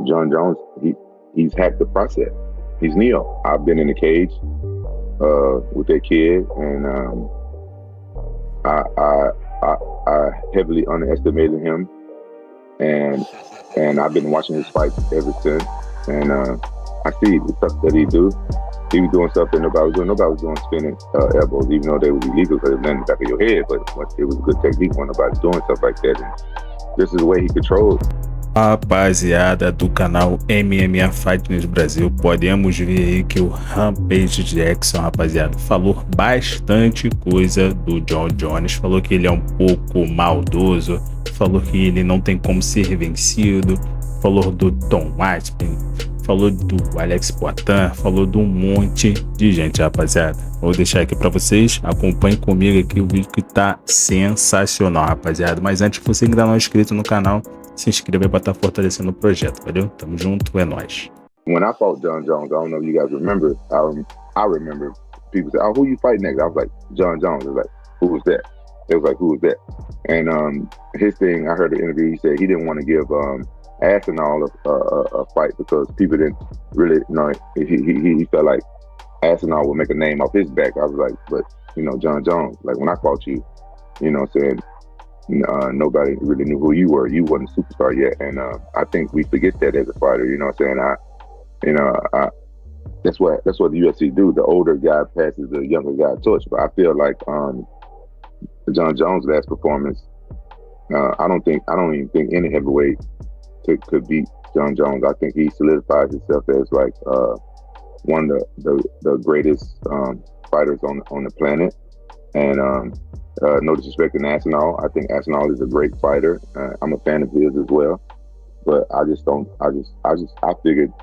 Jon Jones, he's hacked the process. He's Neo. I've been in the cage with that kid, and I heavily underestimated him, and I've been watching his fights ever since. And I see the stuff that he do. He was doing stuff that nobody was doing. Nobody was doing spinning elbows, even though they was illegal because it was in the back of your head. But it was a good technique when nobody's doing stuff like that. And this is the way he controls. Rapaziada do canal MMA Fitness Brasil, podemos ver aí que o Rampage Jackson, rapaziada, falou bastante coisa do Jon Jones, falou que ele é um pouco maldoso, falou que ele não tem como ser vencido, falou do Tom Aspin, falou do Alex Poitin, falou de um monte de gente, rapaziada. Vou deixar aqui pra vocês, acompanhem comigo aqui o vídeo que tá sensacional, rapaziada. Mas antes, você ainda não é inscrito no canal, se inscreva aí pra estar fortalecendo o projeto, valeu? Tamo junto, é nóis. When I fought Jon Jones, I don't know if you guys remember, I remember people say, "Oh, who you fighting next?" I was like, Jon Jones. I was like, who was that? It was like, who was that? And his thing, I heard the interview, he said he didn't want to give Aspinall a fight because people didn't really, you know, he felt like Aspinall would make a name off his back. I was like, but, you know, Jon Jones, like when I fought you, you know what I'm saying? Nobody really knew who you were. You wasn't a superstar yet, and I think we forget that as a fighter. You know what I'm saying? That's what the UFC do. The older guy passes the younger guy torch. But I feel like Jon Jones' last performance, I don't even think any heavyweight could beat Jon Jones. I think he solidified himself as like one of the greatest fighters on the planet, and. No disrespect to Aspinall. I think Aspinall is a great fighter. I'm a fan of his as well, but I figured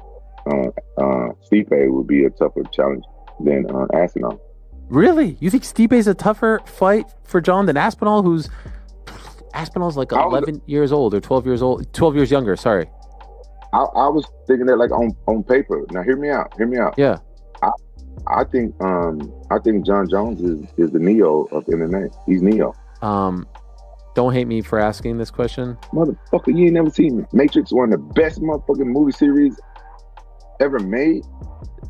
Stipe would be a tougher challenge than Aspinall. Really? You think Stipe's a tougher fight for Jon than Aspinall? Aspinall's like 11 years old or 12 years old, 12 years younger. Sorry. I was thinking that like on paper. Now hear me out. Yeah. I think Jon Jones is the Neo of MMA. He's Neo. Don't hate me for asking this question. Motherfucker, you ain't never seen Matrix, one of the best motherfucking movie series ever made.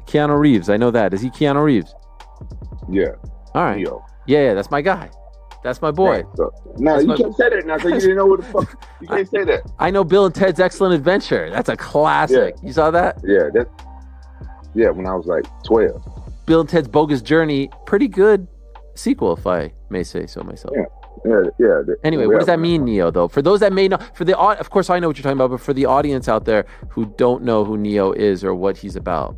Keanu Reeves, I know that. Is he Keanu Reeves? Yeah. All right. Neo. Yeah, that's my guy. That's my boy. Right, so, now you can't say that now because you didn't know what the fuck. You can't say that. I know Bill and Ted's Excellent Adventure. That's a classic. Yeah. You saw that? Yeah, when I was like 12. Bill and Ted's Bogus Journey, pretty good sequel, if I may say so myself. Yeah. Anyway, what does that mean, Neo, though? For those that may know, of course I know what you're talking about, but for the audience out there who don't know who Neo is or what he's about.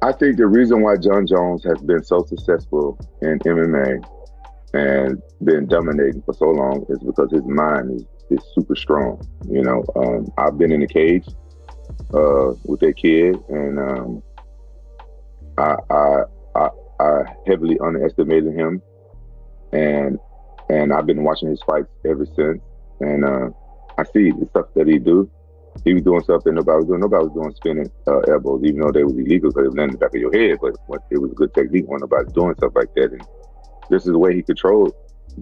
I think the reason why Jon Jones has been so successful in MMA and been dominating for so long is because his mind is super strong. You know, I've been in the cage with that kid, and I heavily underestimated him, and I've been watching his fights ever since. And I see the stuff that he do. He was doing stuff that nobody was doing. Nobody was doing spinning elbows, even though they was illegal because it was in the back of your head. But it was a good technique when nobody's doing stuff like that. And this is the way he controls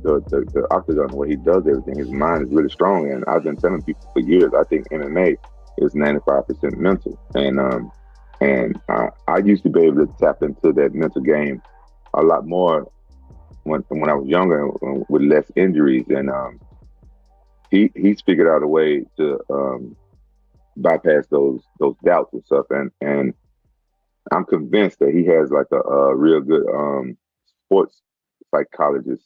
the octagon, the way he does everything. His mind is really strong. And I've been telling people for years, I think MMA is 95% mental. And I used to be able to tap into that mental game a lot more when I was younger with less injuries. And he's figured out a way to bypass those doubts and stuff. And I'm convinced that he has like a real good sports psychologist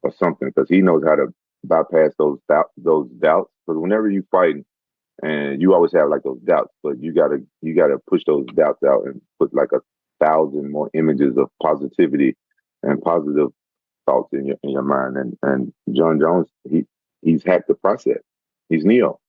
or something, because he knows how to bypass those doubts. Because whenever you fighting, and you always have like those doubts, but you gotta push those doubts out and put like 1,000 more images of positivity and positive thoughts in your mind. And Jon Jones, he's hacked the process. He's Neo.